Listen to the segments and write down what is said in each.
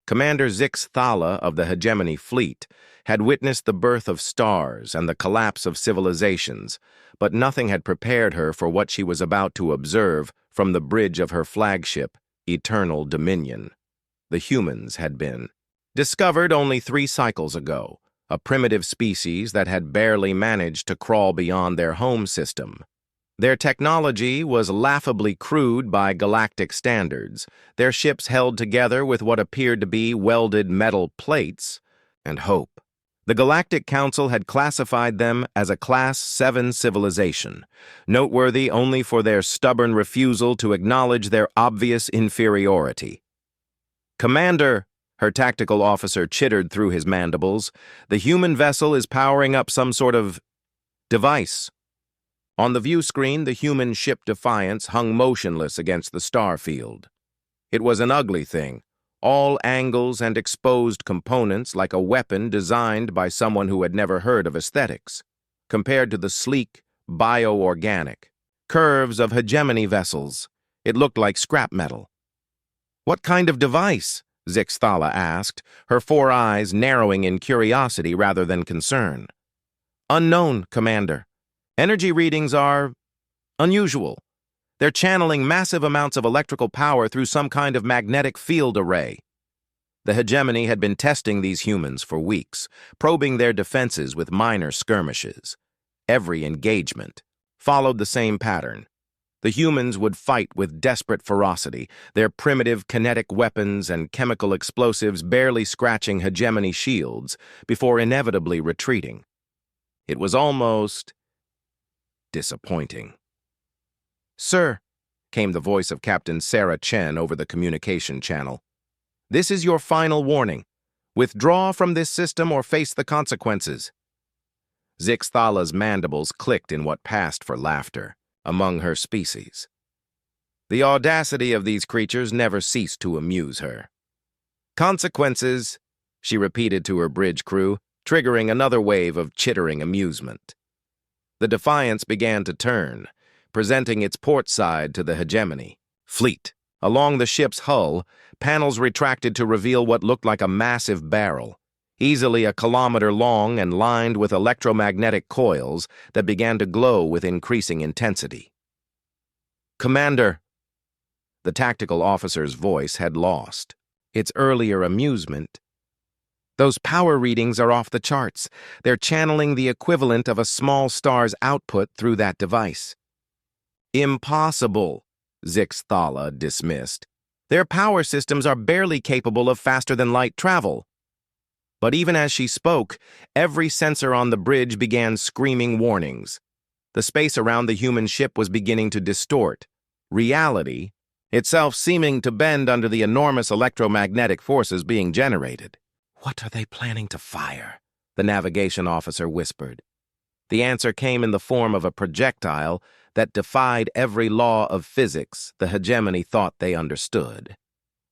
Commander Zix Thala of the Hegemony Fleet had witnessed the birth of stars and the collapse of civilizations, but nothing had prepared her for what she was about to observe from the bridge of her flagship, Eternal Dominion. The humans had been discovered only 3 cycles ago, a primitive species that had barely managed to crawl beyond their home system. Their technology was laughably crude by galactic standards, their ships held together with what appeared to be welded metal plates, and hope. The Galactic Council had classified them as a Class 7 civilization, noteworthy only for their stubborn refusal to acknowledge their obvious inferiority. "Commander," her tactical officer chittered through his mandibles, "the human vessel is powering up some sort of device." On the view screen, the human ship Defiance hung motionless against the star field. It was an ugly thing, all angles and exposed components like a weapon designed by someone who had never heard of aesthetics, compared to the sleek, bio-organic curves of hegemony vessels. It looked like scrap metal. "What kind of device?" Zix Thala asked, her 4 eyes narrowing in curiosity rather than concern. "Unknown, Commander. Energy readings are unusual. They're channeling massive amounts of electrical power through some kind of magnetic field array." The Hegemony had been testing these humans for weeks, probing their defenses with minor skirmishes. Every engagement followed the same pattern. The humans would fight with desperate ferocity, their primitive kinetic weapons and chemical explosives barely scratching Hegemony shields before inevitably retreating. It was almost disappointing. "Sir," came the voice of Captain Sarah Chen over the communication channel, "this is your final warning. Withdraw from this system or face the consequences." Zix Thala's mandibles clicked in what passed for laughter among her species. The audacity of these creatures never ceased to amuse her. "Consequences," she repeated to her bridge crew, triggering another wave of chittering amusement. The Defiance began to turn, presenting its port side to the Hegemony Fleet. Along the ship's hull, panels retracted to reveal what looked like a massive barrel, easily a kilometer long and lined with electromagnetic coils that began to glow with increasing intensity. "Commander," the tactical officer's voice had lost its earlier amusement. "Those power readings are off the charts. They're channeling the equivalent of a small star's output through that device." "Impossible," Zix Thala dismissed. "Their power systems are barely capable of faster-than-light travel." But even as she spoke, every sensor on the bridge began screaming warnings. The space around the human ship was beginning to distort, reality itself seeming to bend under the enormous electromagnetic forces being generated. "What are they planning to fire?" the navigation officer whispered. The answer came in the form of a projectile that defied every law of physics the Hegemony thought they understood.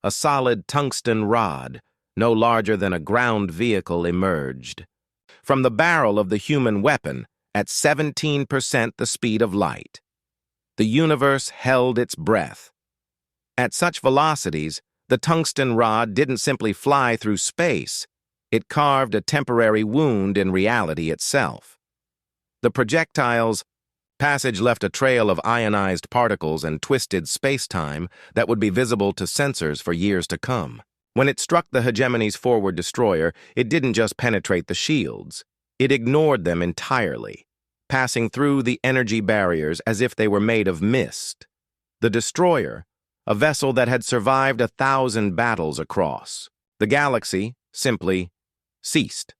A solid tungsten rod, no larger than a ground vehicle, emerged from the barrel of the human weapon at 17% the speed of light. The universe held its breath. At such velocities, the tungsten rod didn't simply fly through space. It carved a temporary wound in reality itself. The projectile's passage left a trail of ionized particles and twisted space-time that would be visible to sensors for years to come. When it struck the Hegemony's forward destroyer, it didn't just penetrate the shields. It ignored them entirely, passing through the energy barriers as if they were made of mist. The destroyer, a vessel that had survived 1,000 battles across the galaxy, simply ceased.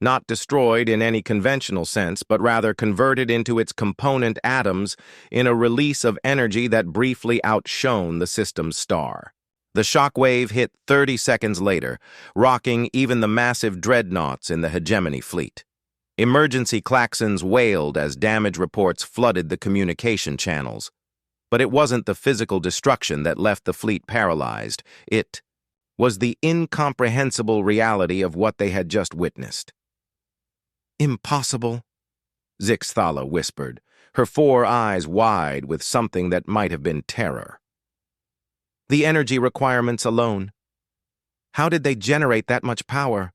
Not destroyed in any conventional sense, but rather converted into its component atoms in a release of energy that briefly outshone the system's star. The shockwave hit 30 seconds later, rocking even the massive dreadnoughts in the Hegemony Fleet. Emergency klaxons wailed as damage reports flooded the communication channels. But it wasn't the physical destruction that left the fleet paralyzed. It was the incomprehensible reality of what they had just witnessed. "Impossible," Zix Thala whispered, her 4 eyes wide with something that might have been terror. "The energy requirements alone." How did they generate that much power?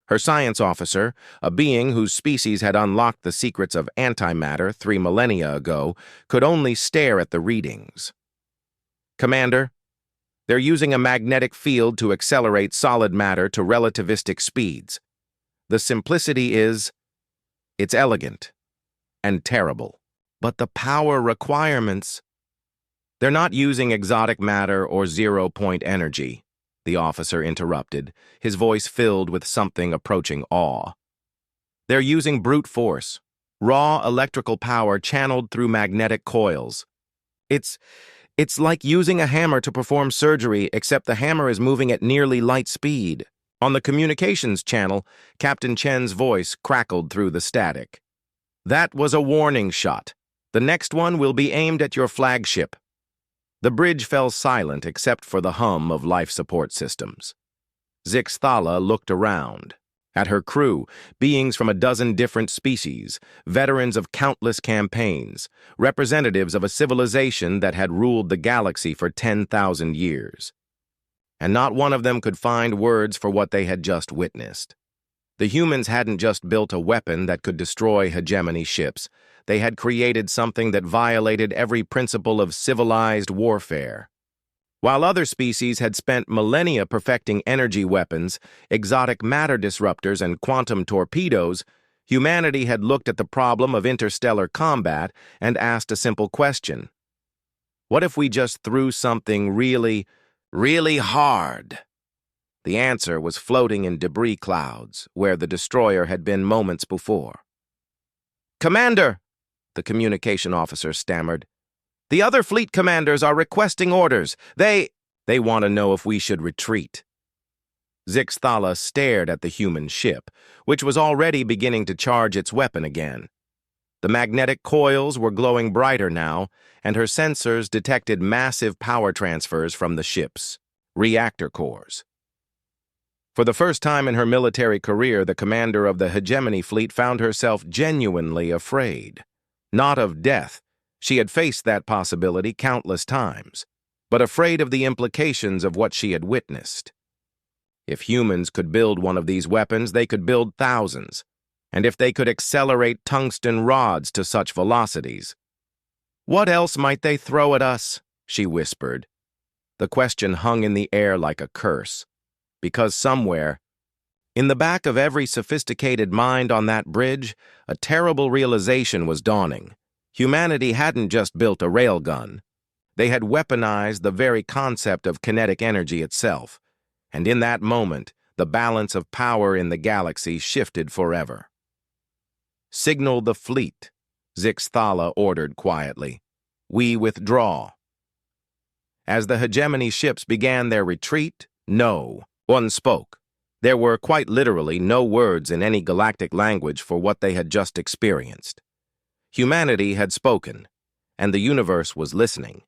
Her science officer, a being whose species had unlocked the secrets of antimatter 3 millennia ago, could only stare at the readings. Commander, they're using a magnetic field to accelerate solid matter to relativistic speeds. The simplicity is, it's elegant and terrible. But the power requirements, they're not using exotic matter or zero-point energy, the officer interrupted, his voice filled with something approaching awe. They're using brute force, raw electrical power channeled through magnetic coils. It's like using a hammer to perform surgery, except the hammer is moving at nearly light speed. On the communications channel, Captain Chen's voice crackled through the static. That was a warning shot. The next one will be aimed at your flagship. The bridge fell silent except for the hum of life support systems. Zixthala looked around. At her crew, beings from a dozen different species, veterans of countless campaigns, representatives of a civilization that had ruled the galaxy for 10,000 years. And not one of them could find words for what they had just witnessed. The humans hadn't just built a weapon that could destroy hegemony ships. They had created something that violated every principle of civilized warfare. While other species had spent millennia perfecting energy weapons, exotic matter disruptors, and quantum torpedoes, humanity had looked at the problem of interstellar combat and asked a simple question. What if we just threw something really, really hard? The answer was floating in debris clouds, where the destroyer had been moments before. "Commander!" the communication officer stammered. "The other fleet commanders are requesting orders. They want to know if we should retreat." Zixthala stared at the human ship, which was already beginning to charge its weapon again. The magnetic coils were glowing brighter now, and her sensors detected massive power transfers from the ship's reactor cores. For the first time in her military career, the commander of the hegemony fleet found herself genuinely afraid. Not of death. She had faced that possibility countless times, but afraid of the implications of what she had witnessed. If humans could build one of these weapons, they could build thousands. And if they could accelerate tungsten rods to such velocities, what else might they throw at us? She whispered. The question hung in the air like a curse, because somewhere, in the back of every sophisticated mind on that bridge, a terrible realization was dawning. Humanity hadn't just built a railgun. They had weaponized the very concept of kinetic energy itself. And in that moment, the balance of power in the galaxy shifted forever. "Signal the fleet," Zixthala ordered quietly. "We withdraw." As the hegemony ships began their retreat, no one spoke. There were quite literally no words in any galactic language for what they had just experienced. Humanity had spoken, and the universe was listening.